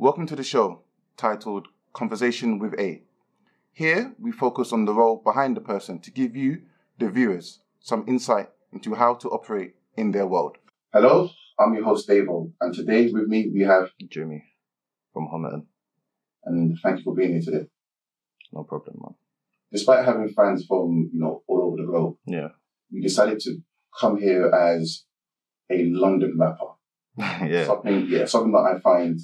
Welcome to the show, titled Conversation with A. Here, we focus on the role behind the person to give you, the viewers, some insight into how to operate in their world. Hello, I'm your host, Davo, and today with me we have Jimmy from Homerton. And thank you for being here today. No problem, man. Despite having fans from, all over the globe, we decided to come here as a London rapper. Something that I find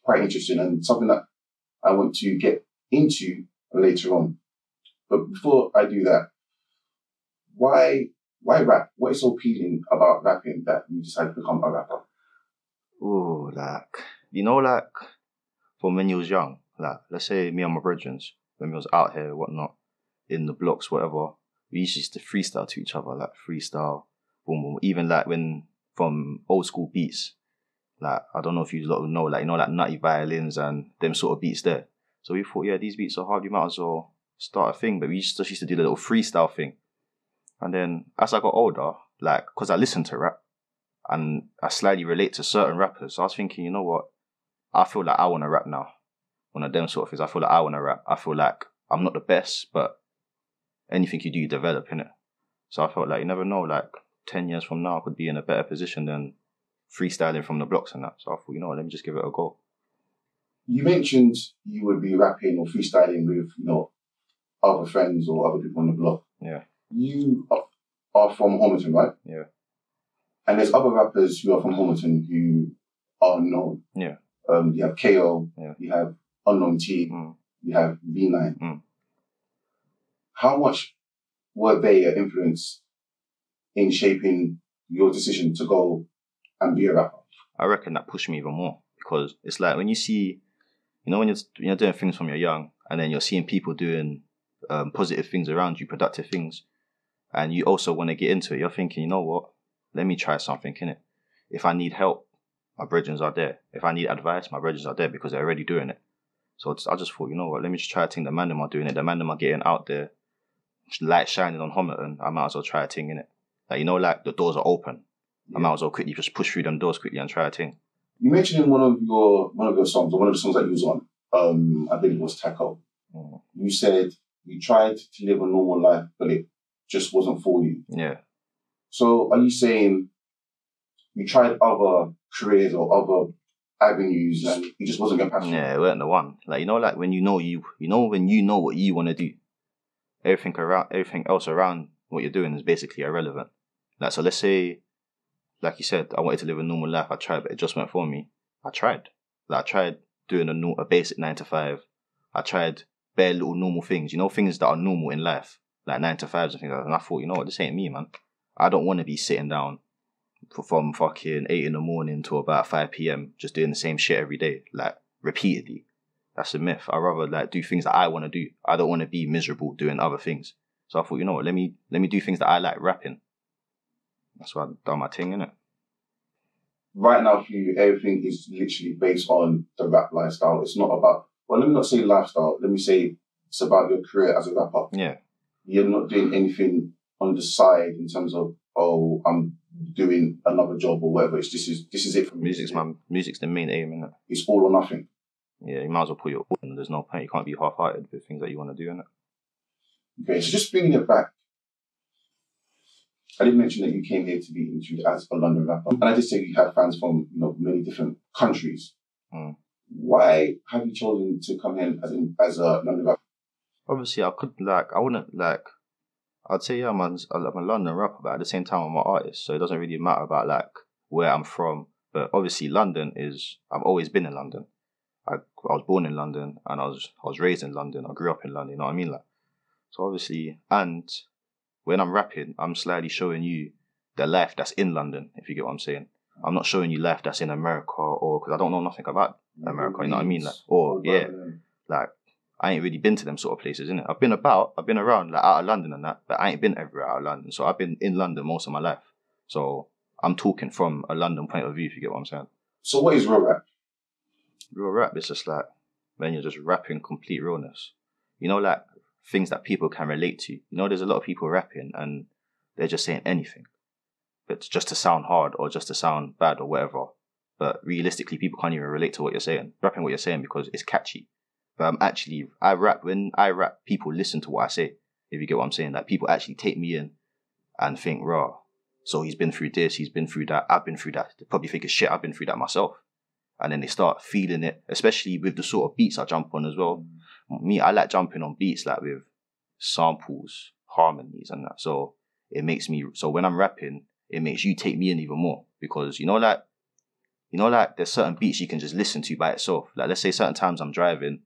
quite interesting and something that I want to get into later on. But before I do that, why rap? What is so appealing about rapping that you decided to become a rapper? Ooh, from when you was young, let's say me and my brethren, when we was out here, whatnot, in the blocks, whatever, we used to freestyle to each other, freestyle, boom, boom. Even from old school beats, I don't know if you lot know, nutty violins and them sort of beats there. So we thought, these beats are hard, you might as well start a thing. But we just used to do the little freestyle thing. And then as I got older, because I listened to rap and I slightly relate to certain rappers, so I was thinking, you know what? I feel like I want to rap now. One of them sort of things. I feel like I want to rap. I feel like I'm not the best, but anything you do, you develop in it. So I felt like you never know, 10 years from now I could be in a better position than freestyling from the blocks and that. So I thought, let me just give it a go. You mentioned you would be rapping or freestyling with, other friends or other people on the block. Yeah. You are from Homerton, right? Yeah. And there's other rappers who are from Homerton who are known. Yeah. You have KO, yeah. You have Unknown T, you have V9. How much were they an influence in shaping your decision to go and be a rapper? I reckon that pushed me even more because it's like when you see, when you're doing things from you're young and then you're seeing people doing positive things around you, productive things, and you also want to get into it, you're thinking, you know what, let me try something, innit? If I need help, my brethren are there. If I need advice, my brethren are there because they're already doing it. So I just thought, you know what, let me just try a thing. The man them are doing it. The man them are getting out there, light shining on Homerton. I might as well try a thing, innit? The doors are open. Yeah. I might as well quickly just push through them doors quickly and try a thing. You mentioned in one of your songs, or one of the songs that you was on, I think it was Taco. You said you tried to live a normal life, but it just wasn't for you. Yeah. So are you saying you tried other careers or other avenues and it just wasn't your passion? Yeah, it weren't the one. When when you know what you want to do, everything else around what you're doing is basically irrelevant. So let's say, like you said, I wanted to live a normal life. I tried, but it just went for me. I tried. I tried doing a basic 9 to 5. I tried bare little normal things, things that are normal in life, like 9 to 5s and things like that. And I thought, you know what, this ain't me, man. I don't want to be sitting down from fucking 8 in the morning to about 5 p.m. just doing the same shit every day, repeatedly. That's a myth. I'd rather do things that I want to do. I don't want to be miserable doing other things. So I thought, you know what, let me do things that I like, rapping. That's why I've done my thing, innit? Right now for you, everything is literally based on the rap lifestyle. It's not about, well, let me not say lifestyle. Let me say it's about your career as a rapper. Yeah. You're not doing anything on the side in terms of, I'm doing another job or whatever. This is it for me. Music's the main aim, innit? It's all or nothing. Yeah, you might as well put your all in. There's no point. You can't be half-hearted with things that you want to do, innit? Okay, so just bringing it back, I did mention that you came here to be interviewed as a London rapper. And I did say you have fans from, many different countries. Why have you chosen to come in as a London rapper? Obviously, I'd say, I'm a London rapper, but at the same time, I'm an artist. So it doesn't really matter about, where I'm from. But obviously, I've always been in London. I was born in London and I was raised in London. I grew up in London, you know what I mean? So obviously, and when I'm rapping, I'm slightly showing you the life that's in London, if you get what I'm saying. I'm not showing you life that's in America because I don't know nothing about America, you know what I mean? I ain't really been to them sort of places, innit? I've been around, out of London and that, but I ain't been everywhere out of London. So I've been in London most of my life. So I'm talking from a London point of view, if you get what I'm saying. So what is real rap? Real rap is just when you're just rapping complete realness. Things that people can relate to. There's a lot of people rapping and they're just saying anything. But just to sound hard or just to sound bad or whatever. but realistically, people can't even relate to what you're saying, rapping what you're saying because it's catchy. But when I rap, people listen to what I say, if you get what I'm saying. Like, people actually take me in and think, raw, so he's been through this, he's been through that, I've been through that. They probably think, shit, I've been through that myself. And then they start feeling it, especially with the sort of beats I jump on as well. Me, I like jumping on beats like with samples, harmonies and that. So it makes me, so when I'm rapping, it makes you take me in even more. Because, like there's certain beats you can just listen to by itself. Like, let's say certain times I'm driving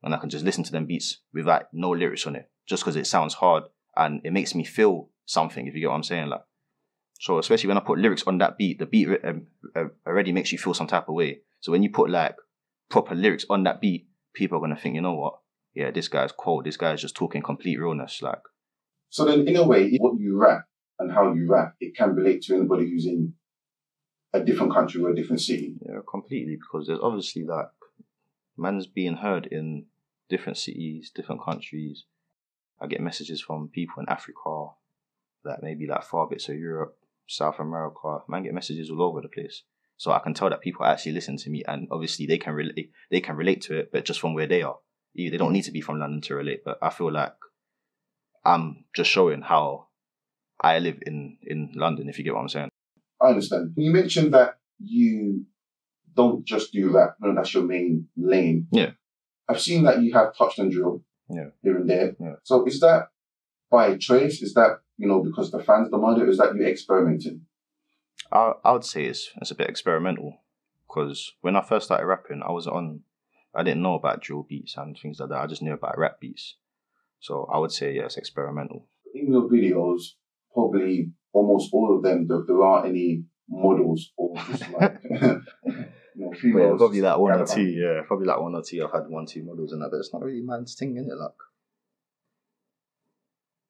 and I can just listen to them beats with like no lyrics on it, just because it sounds hard and it makes me feel something, if you get what I'm saying. Like, so especially when I put lyrics on that beat, the beat already makes you feel some type of way. So when you put like proper lyrics on that beat, people are going to think, you know what? Yeah, this guy's cold. This guy's just talking complete realness. Like, so then in a way, what you rap and how you rap, it can relate to anybody who's in a different country or a different city. Yeah, completely. Because there's obviously like, man's being heard in different cities, different countries. I get messages from people in Africa, like maybe like far bits of Europe, South America. Man, get messages all over the place. So I can tell that people actually listen to me, and obviously they can relate to it, but just from where they are. They don't need to be from London to relate, but I feel like I'm just showing how I live in London, if you get what I'm saying. I understand. You mentioned that you don't just do rap, no, that's your main lane. Yeah. I've seen that you have touched on drill here and there. Yeah. So is that by choice? Is that, because the fans demand it, or is that you experimenting? I would say it's a bit experimental, because when I first started rapping, I didn't know about drill beats and things like that. I just knew about rap beats. So I would say, yeah, it's experimental. In your videos, probably almost all of them, there aren't any models or just like, females. Yeah, probably like one or two, yeah. Probably like one or two. I've had 1-2 models and that, but it's not really man's thing, innit? Like,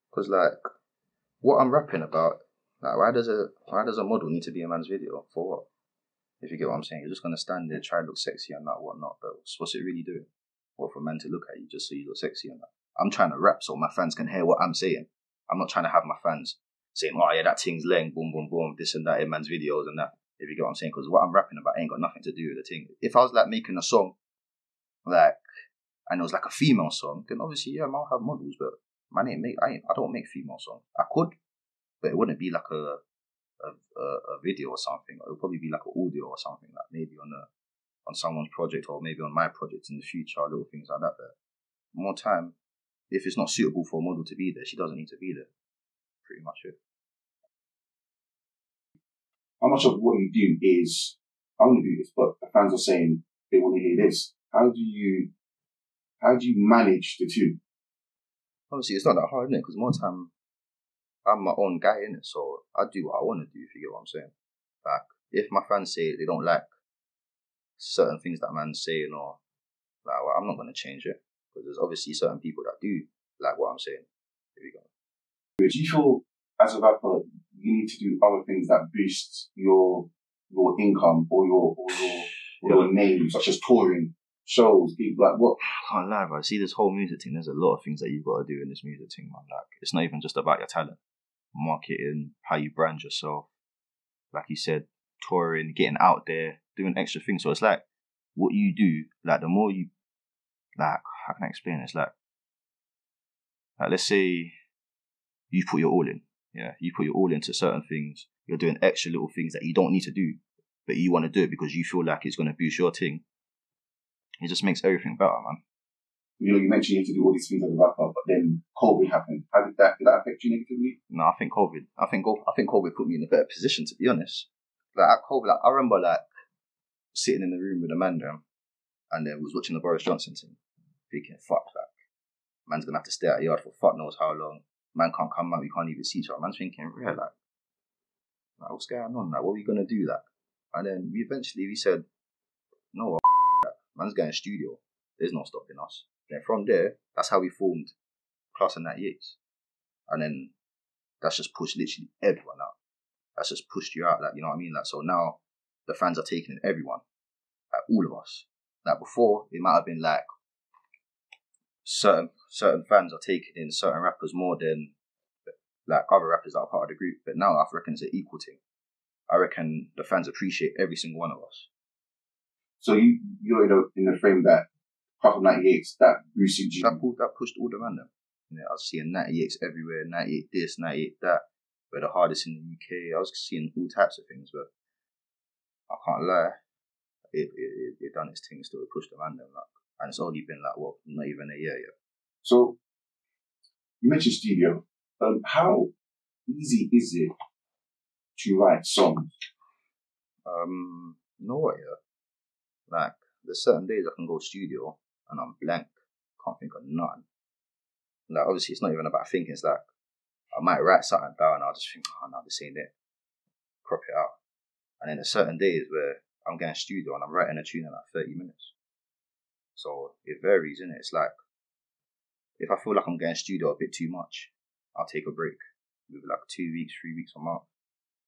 because like, what I'm rapping about, like, why does a model need to be a man's video? For what? If you get what I'm saying, you're just gonna stand there, try to look sexy and that, whatnot. But what's it really doing? What for a man to look at you just so you look sexy and that? I'm trying to rap so my fans can hear what I'm saying. I'm not trying to have my fans saying, "Oh yeah, that thing's laying, boom, boom, boom, this and that in man's videos and that." If you get what I'm saying, because what I'm rapping about ain't got nothing to do with the thing. If I was like making a song, like, and it was like a female song, then obviously yeah, I'll have models. But I don't make female songs. I could, but it wouldn't be like a video or something. It would probably be like an audio or something, like maybe on someone's project or maybe on my project in the future, little things like that. But more time, if it's not suitable for a model to be there, she doesn't need to be there. Pretty much it. How much of what you do is, I want to do this, but the fans are saying they want to hear this. How do you manage the two? Obviously, it's not that hard, innit? Because more time, I'm my own guy, innit? So I do what I want to do, if you get what I'm saying. Like, if my fans say they don't like certain things that man's saying, or like, well, I'm not going to change it. Because there's obviously certain people that do like what I'm saying. Here we go. Do you feel, as a rapper, you need to do other things that boost your income or your name, such as touring, shows, gigs, like what? I can't lie, bro. See, this whole music thing, there's a lot of things that you've got to do in this music thing, man. Like, it's not even just about your talent. Marketing, how you brand yourself, like you said, touring, getting out there, doing extra things. So it's like, what you do, like, the more you, like, how can I explain this? Like let's say you put your all in. Yeah, you put your all into certain things. You're doing extra little things that you don't need to do, but you want to do it because you feel like it's going to boost your thing. It just makes everything better, man. You mentioned you have to do all these things as a rapper, but then COVID happened. How did that affect you negatively? No, I think COVID put me in a better position, to be honest. Like, at COVID, I remember like sitting in the room with Amanda, and then was watching the Boris Johnson thing, thinking, fuck, like, man's gonna have to stay at a yard for fuck knows how long. Man can't come out, we can't even see each other. Man's thinking, yeah, like what's going on? Like, what are we gonna do? Like, and then we said, no, man's going studio. There's no stopping us. Then from there, that's how we formed Class of 98s. And then that's just pushed literally everyone out. That's just pushed you out, like, you know what I mean? Like, so now the fans are taking in everyone, like all of us. Like, before, it might have been like certain fans are taking in certain rappers more than like other rappers that are part of the group. But now I reckon it's an equal thing. I reckon the fans appreciate every single one of us. So you're in the frame that apart from 98s that boosted you. That pushed all the random. You know, I was seeing 98s everywhere, 98 this, 98 that. We're the hardest in the UK. I was seeing all types of things, but I can't lie. It done its thing still. It pushed the random, like, and it's only been like, what, not even a year yet. So you mentioned studio. How easy is it to write songs? You know what, yeah? Like, there's certain days I can go studio and I'm blank, can't think of nothing. Like, obviously, it's not even about thinking. It's like I might write something down and I'll just think, oh no, this ain't it. Crop it out. And then there's certain days where I'm going studio and I'm writing a tune in like 30 minutes. So it varies, innit? It's like, if I feel like I'm going studio a bit too much, I'll take a break. Maybe like 2 weeks, 3 weeks, a month.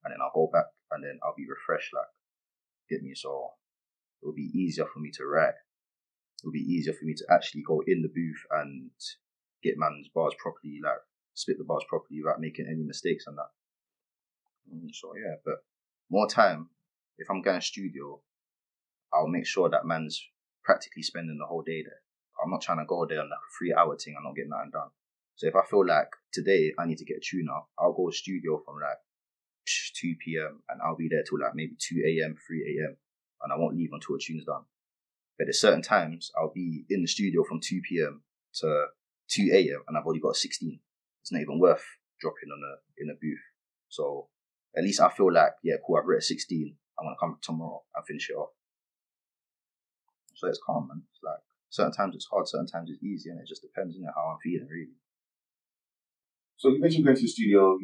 And then I'll go back and then I'll be refreshed, like, get me? So it'll be easier for me to write. It'll be easier for me to actually go in the booth and get man's bars properly, like, spit the bars properly without making any mistakes and that. So yeah, but more time, if I'm going studio, I'll make sure that man's practically spending the whole day there. I'm not trying to go there on like a 3-hour thing and not get nothing done. So if I feel like today I need to get a tune out, I'll go to studio from like 2 p.m. and I'll be there till like maybe 2 a.m., 3 a.m. and I won't leave until a tune's done. But there's certain times I'll be in the studio from 2 p.m. to 2 a.m. and I've already got 16. It's not even worth dropping in a booth. So at least I feel like, yeah, cool, I've written 16. I'm going to come tomorrow and finish it off. So it's calm, man. It's like, certain times it's hard, certain times it's easy, and it just depends on how I'm feeling, really. So you mentioned going to the studio,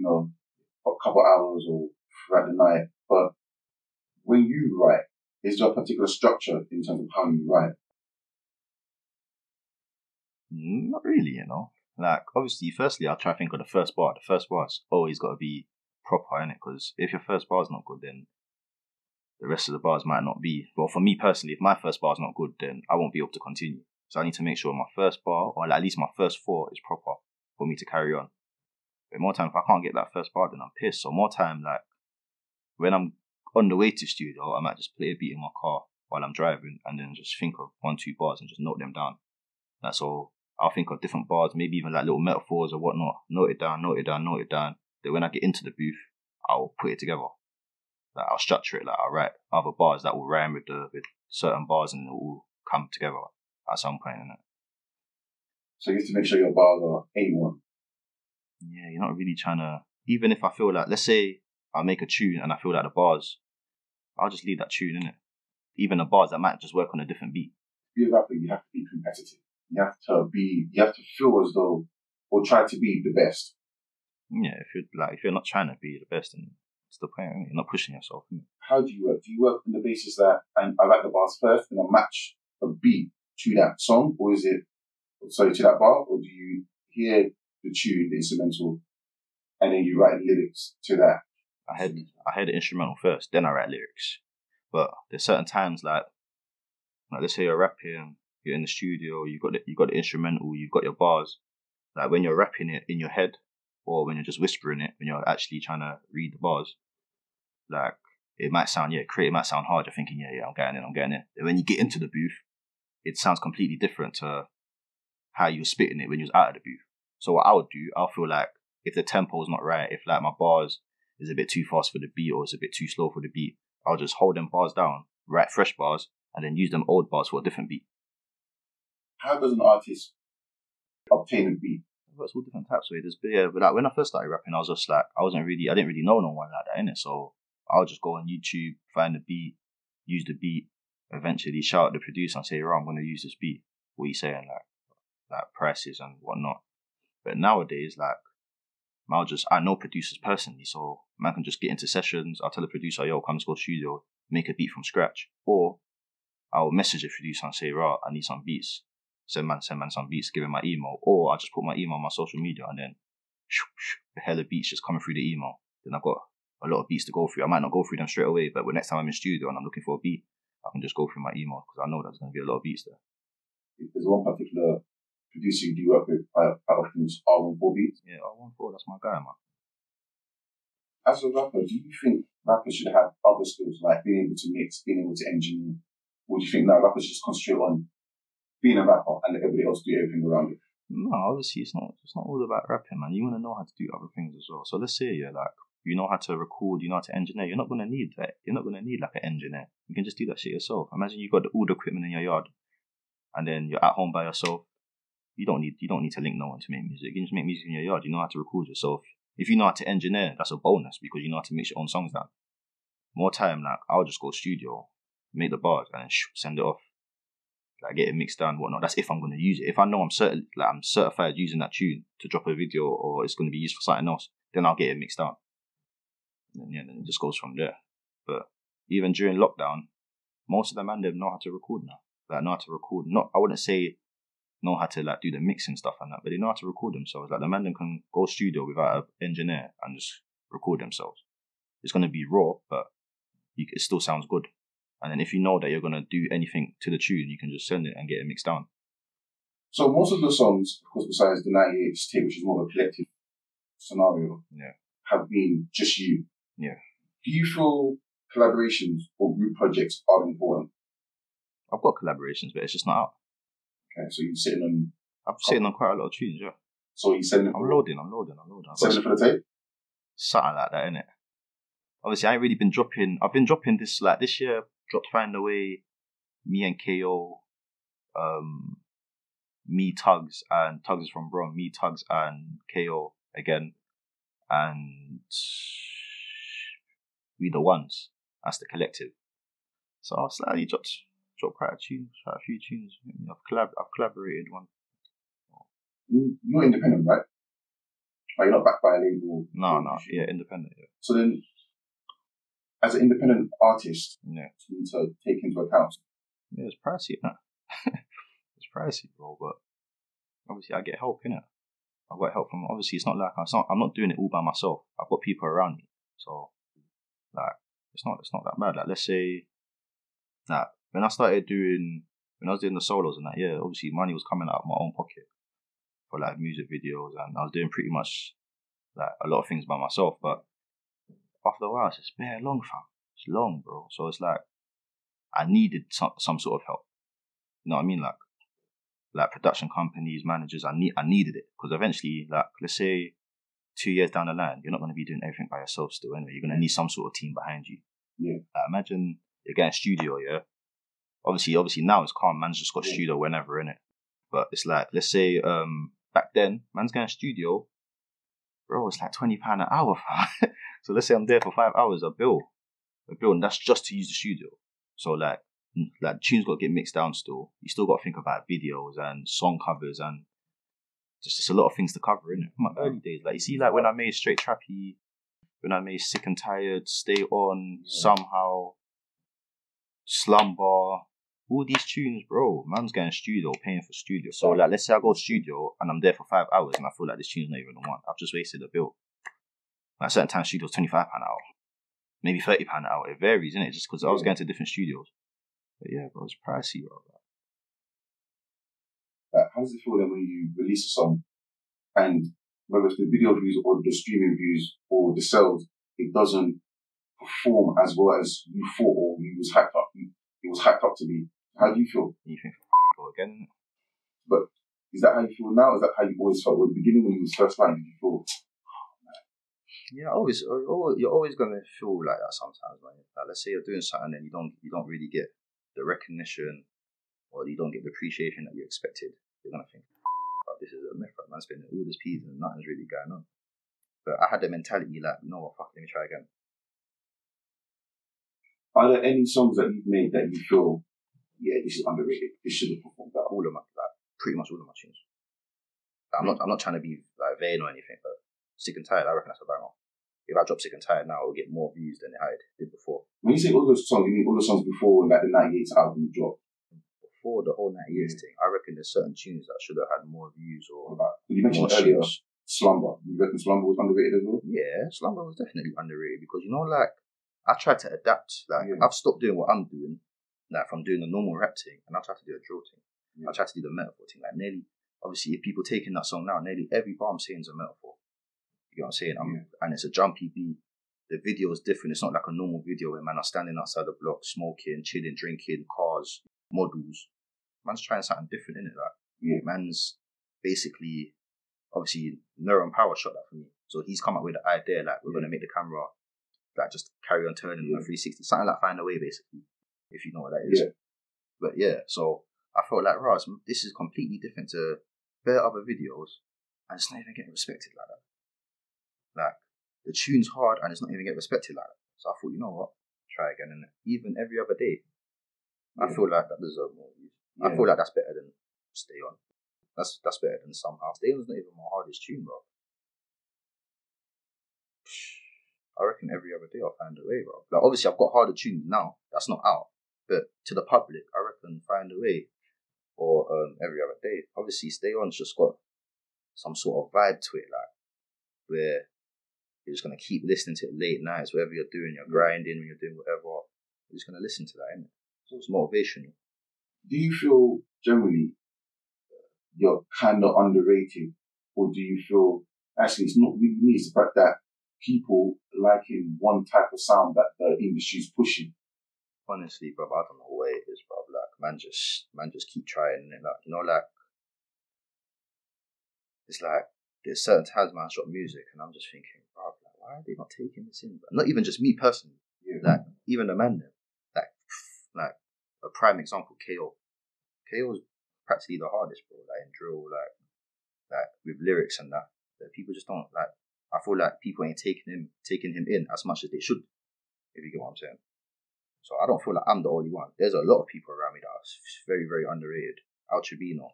a couple hours or throughout the night, but when you write, is there a particular structure in terms of how you write? Not really, Like, obviously, firstly, I'll try to think of the first bar. The first bar's always got to be proper, innit? Because if your first bar's not good, then the rest of the bars might not be. Well, for me personally, if my first bar's not good, then I won't be able to continue. So I need to make sure my first bar, or at least my first 4, is proper for me to carry on. But more time, if I can't get that first bar, then I'm pissed. So more time, like, when I'm on the way to studio, I might just play a beat in my car while I'm driving and then just think of 1-2 bars and just note them down. That's all. I'll think of different bars, maybe even like little metaphors or whatnot. Note it down. Then when I get into the booth, I'll put it together. Like, I'll structure it. Like, I'll write other bars that will rhyme with certain bars and it will all come together at some point, innit? So you have to make sure your bars are A1. Yeah, you're not really trying to. Even if I feel like, let's say I make a tune and I feel like the bars, I'll just leave that tune, innit? Even the bars that might just work on a different beat. To be a rapper, you have to be competitive. You have to feel as though, or try to be the best. Yeah, if you're not trying to be the best, then what's the point? You're not pushing yourself. How do you work? Do you work on the basis that I write the bars first and I match a beat to that song, or is it to that bar, or do you hear the tune, the instrumental, and then you write lyrics to that? I heard the instrumental first, then I write lyrics. But there's certain times like let's say you're rapping, you're in the studio, you got the instrumental, you've got your bars. Like when you're rapping it in your head, or when you're just whispering it, when you're actually trying to read the bars, like it might sound it might sound hard. You're thinking, I'm getting it. And when you get into the booth, it sounds completely different to how you were spitting it when you was out of the booth. So what I would do, I'll feel like if the tempo's not right, if like my bars is a bit too fast for the beat or it's a bit too slow for the beat, I'll just hold them bars down, write fresh bars, and then use them old bars for a different beat. How does an artist obtain a beat? There's all different types of ways. But like when I first started rapping, I was just like, I didn't really know no one like that, innit? So I'll just go on YouTube, find the beat, use the beat, eventually shout at the producer and say, I'm going to use this beat. What are you saying? Like prices and whatnot. But nowadays, like, I know producers personally, so man can just get into sessions. I'll tell the producer, come to go studio, make a beat from scratch. Or I'll message the producer and say, I need some beats. Send man some beats, give him my email. Or I'll just put my email on my social media and then the hell of beats just coming through the email. Then I've got a lot of beats to go through. I might not go through them straight away, but when next time I'm in studio and I'm looking for a beat, I can just go through my email because I know there's going to be a lot of beats there. There's one particular producer you do work with quite often is R14 Beats. Yeah, R14, that's my guy, man. As a rapper, do you think rappers should have other skills like being able to mix, being able to engineer, Or do you think now rappers just concentrate on being a rapper and let everybody else do everything around it? No, obviously it's not all about rapping, man. You want to know how to do other things as well. So let's say you know how to record, you know how to engineer. You're not gonna need that. You're not gonna need like an engineer. You can just do that shit yourself. Imagine you got all the equipment in your yard, and then you're at home by yourself. You don't need to link no one to make music. You can just make music in your yard. You know how to record yourself. If you know how to engineer, that's a bonus because you know how to mix your own songs down. More time, like I'll just go studio, make the bars, and then send it off. Like get it mixed down, whatnot. That's if I'm gonna use it. If I know I'm certified using that tune to drop a video or it's gonna be used for something else, then I'll get it mixed down. And then it just goes from there. But even during lockdown, most of the man know how to record now. Like know how to record. I wouldn't say know how to like do the mixing stuff and that, but they know how to record themselves. Like the man can go studio without an engineer and just record themselves. It's gonna be raw, but it still sounds good. And then if you know that you're gonna do anything to the tune, you can just send it and get it mixed down. So most of the songs, of course, besides the 98 tape, which is more of a collective scenario, have been just you. Yeah. Do you feel collaborations or group projects are important? I've got collaborations, but it's just not out. Okay, so you're sitting on... I'm sitting on quite a lot of tunes, yeah. So you're sending it... I'm loading. Sending it for the tape? Something like that, innit? Obviously, I ain't really been dropping... I've been dropping this, like, this year, dropped Find a Way, me and KO, me, Tugs, and Tugs is from Brom, me, Tugs, and KO again, and We The Ones. That's the collective. So I've slightly dropped quite a few tunes. I've collaborated one. You're independent, right? Like you're not backed by a label? No, yeah, independent, yeah. So then, as an independent artist, you need to take into account. Yeah, it's pricey, innit? It's pricey, bro, but obviously I get help, innit? I've got help from, obviously it's not like, I'm not doing it all by myself. I've got people around me. So, like, it's not that bad. Like, let's say, like, when I was doing the solos and that, yeah, obviously money was coming out of my own pocket for like music videos, and I was doing pretty much like a lot of things by myself, but after a while it's just bare long, fam. It's long, bro. So it's like I needed some sort of help. You know what I mean? Like production companies, managers, I needed it, because eventually, like, let's say 2 years down the line, you're not going to be doing everything by yourself still anyway. You're going to need some sort of team behind you. Yeah. Like, imagine you're getting a studio, yeah? Obviously now it's calm. Man's just got studio whenever, innit? But it's like, let's say, back then, man's getting a studio, bro, it's like £20 an hour, fam. So let's say I'm there for 5 hours, a bill, and that's just to use the studio. So like tunes got to get mixed down still. You still got to think about videos and song covers and just a lot of things to cover, innit? My early days, like, you see, like when I made Straight Trappy, when I made Sick and Tired, Stay On, Somehow, Slumber, all these tunes, bro, man's getting studio, paying for studio. So like, let's say I go studio and I'm there for 5 hours and I feel like this tune's not even the one. I've just wasted a bill. Like certain times studio's £25 an hour, maybe £30 an hour. It varies, innit? Just because I was going to different studios. But yeah, bro, it's pricey, bro. How does it feel then when you release a song and whether it's the video views or the streaming views or the sales, it doesn't perform as well as you thought or it was hyped up to be? How do you feel? You think go again? But is that how you feel now? Is that how you always felt? At the beginning when you was first playing, did you feel? Yeah, you're always gonna feel like that sometimes, man. Like, let's say you're doing something and you don't really get the recognition or you don't get the appreciation that you expected. You're gonna think, oh, this is a myth, right? Man's spending all this peas and nothing's really going on. But I had the mentality like, you know what, fuck, let me try again. Are there any songs that you've made that you feel, yeah, this is underrated, this should have performed better? Pretty much all of my tunes. I'm not trying to be like vain or anything, but Sick and Tired, I reckon that's a banger. If I drop Sick and Tired now, it'll get more views than it did before. When you say all those songs, you mean all the songs before like the 98 album dropped? Before the whole 98 thing, I reckon there's certain tunes that should have had more views or... You mentioned earlier Slumber. You reckon Slumber was underrated as well? Yeah, Slumber was definitely underrated because, you know, like, I tried to adapt. Like, I've stopped doing what I'm doing, like, from doing the normal rap thing, and I tried to do a drill thing. I tried to do the metaphor thing. Like, nearly, obviously, if people taking that song now, nearly every bar I'm saying is a metaphor. You know what I'm saying? And it's a jumpy beat. the video is different. It's not like a normal video where man are standing outside the block, smoking, chilling, drinking, cars, models. Man's trying something different, innit? Like, man's basically, obviously, Neuron Power shot that for me. So he's come up with the idea, like, we're going to make the camera, like, just carry on turning on 360. Something like Find a Way, basically, if you know what that is. But yeah, so I felt like, Raz, this is completely different to bare other videos, and it's not even getting respected like that. Like, the tune's hard, and it's not even getting respected like that. So I thought, you know what? Try again, and even every other day. I feel like that deserves more views. I feel like that's better than Stay On. That's better than Somehow. Stay On's not even my hardest tune, bro. I reckon every other day I'll Find a Way, bro. Like, obviously, I've got harder tunes now. That's not out. But to the public, I reckon Find a Way or Every Other Day. Obviously, Stay On's just got some sort of vibe to it, like, where you're just going to keep listening to it late nights, whatever you're doing, you're grinding, when you're doing whatever. You're just going to listen to that, innit? So it's motivational. Do you feel generally you're kind of underrated, or do you feel actually it's not really me, it's the fact that people liking one type of sound that the industry's pushing? Honestly, bro, I don't know what it is, bro. Like, man just keep trying, and like, you know, like, it's like there's certain times man I shot music, and I'm just thinking, bro, like, why are they not taking this in? Bro? Not even just me personally, like even the man there, like a prime example, KO. KO's practically the hardest, bro. Like in drill, like with lyrics and that people just don't like. I feel like people ain't taking him in as much as they should, if you get what I'm saying. So I don't feel like I'm the only one. There's a lot of people around me that are very, very underrated. Al Tribino,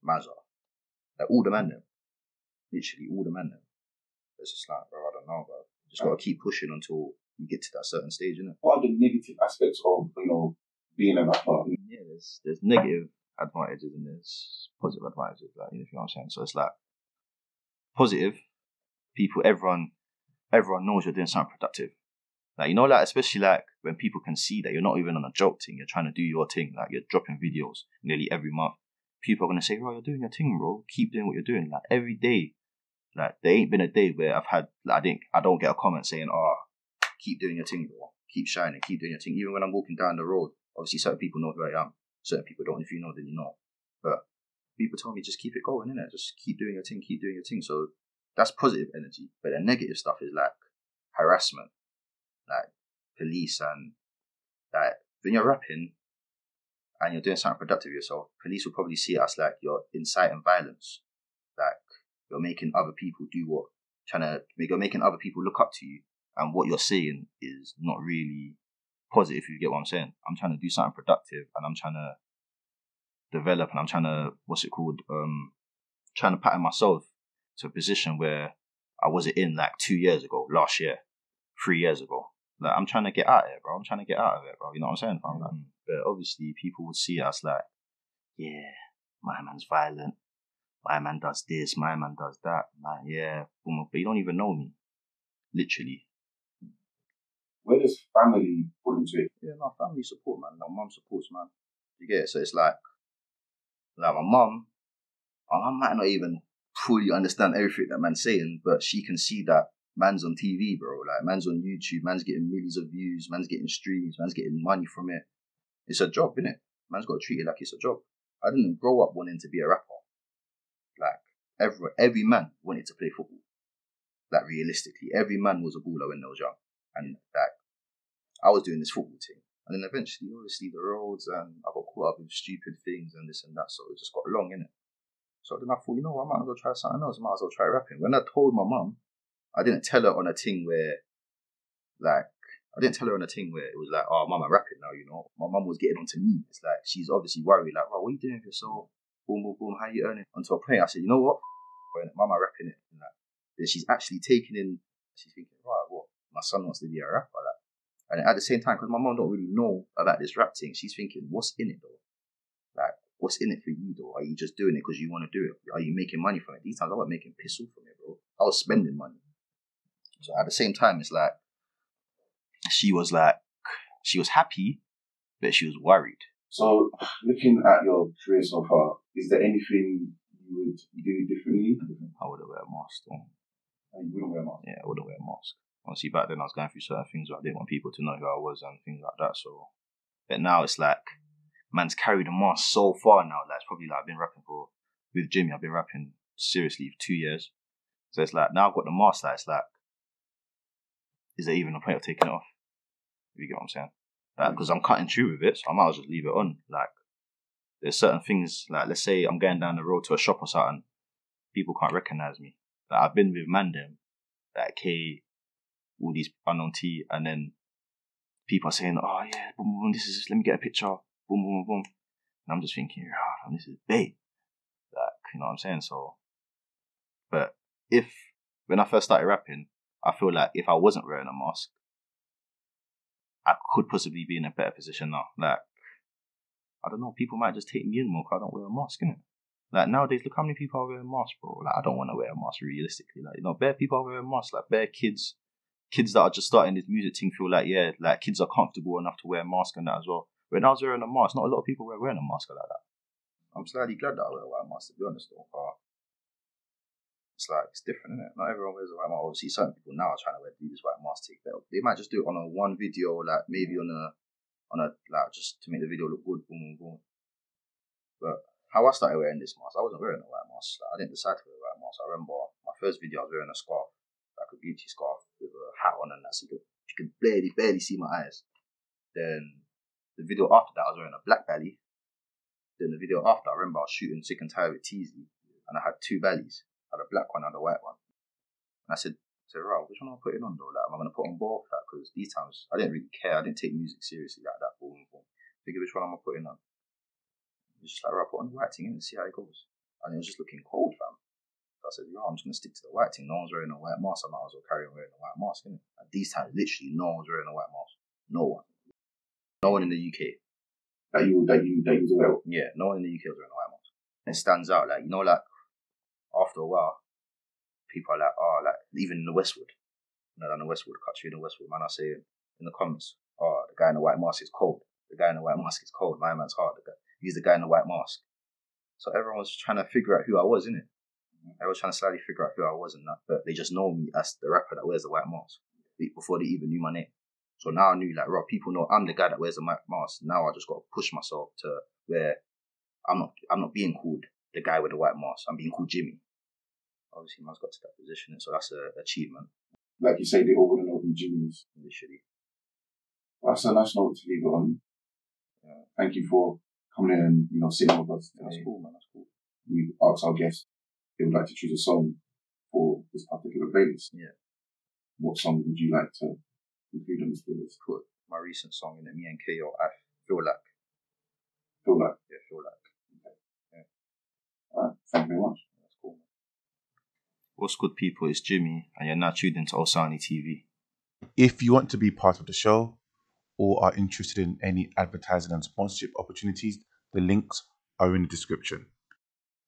Mazza, like all the men them. Literally all the men them. It's just like, bro, I don't know, bro. Just gotta keep pushing until you get to that certain stage, innit? What are the negative aspects of, being a rapper? Yeah, there's negative advantages and there's positive advantages, like, you know what I'm saying? So it's like positive, everyone knows you're doing something productive. Like, you know, like, especially like when people can see that you're not even on a joke thing, you're trying to do your thing, like you're dropping videos nearly every month. People are gonna say, bro, you're doing your thing, bro. Keep doing what you're doing. Like every day. Like there ain't been a day where I've had, like, I don't get a comment saying, oh, keep doing your thing, bro. Keep shining, keep doing your thing. Even when I'm walking down the road, obviously certain people know who I am. Certain people don't. If you know, then you know. But people tell me just keep it going, innit? Just keep doing your thing, keep doing your thing. So that's positive energy. But the negative stuff is like harassment, like police, and like when you're rapping and you're doing something productive yourself, police will probably see it as like you're inciting violence. Like you're making other people you're making other people look up to you, and what you're saying is not really positive, if you get what I'm saying. I'm trying to do something productive, and I'm trying to develop, and I'm trying to, trying to pattern myself to a position where I wasn't in like 2 years ago, last year, 3 years ago. Like, I'm trying to get out of it, bro. I'm trying to get out of it, bro. You know what I'm saying? But obviously, people would see us like, yeah, my man's violent. My man does this. My man does that. Man, yeah. But you don't even know me. Literally. Where does family put into it? Yeah, my family support, man. My mum supports, man. You get it? So it's like my mum might not even fully understand everything that man's saying, but she can see that man's on TV, bro. Like, man's on YouTube, man's getting millions of views, man's getting streams, man's getting money from it. It's a job, innit? Man's got to treat it like it's a job. I didn't grow up wanting to be a rapper. Like, every man wanted to play football. Like, realistically, every man was a baller when they was young. And, like, I was doing this football thing. And then eventually, obviously, the roads, and I got caught up with stupid things and this and that, so it just got long, innit? So then I thought, you know what, I might as well try something else. I might as well try rapping. When I told my mum, I didn't tell her on a thing where, it was like, oh, mum, I'm rapping now, you know. My mum was getting onto me. It's like, she's obviously worried, like, what are you doing with yourself? Boom, boom, boom, how you earning? Until a point, I said, you know what? Mum, I'm rapping it. And like, then she's actually taking in, she's thinking, right, what? My son wants to be a rapper, like. And at the same time, because my mum don't really know about this rap thing, she's thinking, what's in it, though? Like, what's in it for you, though? Are you just doing it because you want to do it? Are you making money from it? These times I wasn't making piss off from it, bro. I was spending money. So at the same time, it's like, she was happy, but she was worried. So, looking at your career so far, is there anything you would do differently? I wouldn't wear a mask, though. You wouldn't wear a mask? Yeah, I wouldn't wear a mask. Obviously, back then I was going through certain things where I didn't want people to know who I was and things like that. So, but now it's like, man's carried the mask so far now. Like, it's probably like I've been rapping with Jimmy. I've been rapping seriously for 2 years. So it's like, now I've got the mask. Like, it's like, is there even a point of taking it off? If you get what I'm saying? Like, because I'm cutting through with it, so I might as well just leave it on. Like, there's certain things, like, let's say I'm going down the road to a shop or something, people can't recognize me. Like, I've been with Mandem, like K, all these unknown T, and then people are saying, oh yeah, boom, boom, this is, let me get a picture, boom, boom, boom. And I'm just thinking, this is bait. Like, you know what I'm saying? So, but when I first started rapping, I feel like if I wasn't wearing a mask, I could possibly be in a better position now. Like, I don't know, people might just take me in more because I don't wear a mask, innit? Like, nowadays, look how many people are wearing masks, bro. Like, I don't want to wear a mask realistically. Like, bare people are wearing masks. Like, bare kids that are just starting this music thing feel like, yeah, like, kids are comfortable enough to wear a mask and that as well. When I was wearing a mask, not a lot of people were wearing a mask like that. I'm slightly glad that I wear a white mask, to be honest, though. It's like, it's different, isn't it? Not everyone wears a white mask. Obviously, certain people now are trying to do this white mask thing. They might just do it on a one video, like, maybe on a like, just to make the video look good, boom, boom, boom. But how I started wearing this mask, I wasn't wearing a white mask. Like, I didn't decide to wear a white mask. I remember my first video, I was wearing a scarf, like a beauty scarf with a hat on and that, so you could barely see my eyes. Then the video after that, I was wearing a black belly. Then the video after, I remember I was shooting Sick and Tired with Teasy, and I had two bellies. I had a black one and a white one. And I said, right, which one am I putting on though? Like, am I going to put on both? Because these times, I didn't really care. I didn't take music seriously like that. Figure which one am I putting on? It's just like, right, put on the white thing and see how it goes. And it was just looking cold, fam. So I said, I'm just going to stick to the white thing. No one's wearing a white mask. I might as well carry on wearing a white mask, innit? And these times, literally, no one's wearing a white mask. No one. No one in the UK. That you was aware of? Yeah, no one in the UK was wearing a white mask. And it stands out, like, you know, like, after a while, people are like, like, even in the Westwood. You know, down the Westwood, country in the Westwood, man, I say in the comments, the guy in the white mask is cold. The guy in the white mask is cold. My man's hard. He's the guy in the white mask. So everyone was trying to figure out who I was, innit? Everyone was trying to slightly figure out who I was and that. But they just know me as the rapper that wears the white mask before they even knew my name. So now I knew, like, people know I'm the guy that wears the white mask. Now I just got to push myself to where I'm not being called the guy with the white mask. I'm being called Jimmy. Obviously, man's got to that position, so that's an achievement. Like you say, they all want to know who Jimmy is. Literally. That's a nice note to leave it on. Thank you for coming in and, sitting with us. That's cool, man. That's cool. We asked our guests if they would like to choose a song for this particular playlist. Yeah. What song would you like to include on this playlist? Put my recent song in it, me and KO, I Feel Like. Feel Like? Yeah, Feel Like. Okay. Yeah. Alright, thank you very much. That's cool, man. What's good, people? It's Jimmy, and you're now tuned into Osani TV. If you want to be part of the show or are interested in any advertising and sponsorship opportunities, the links are in the description.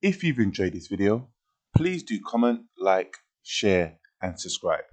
If you've enjoyed this video, please do comment, like, share, and subscribe.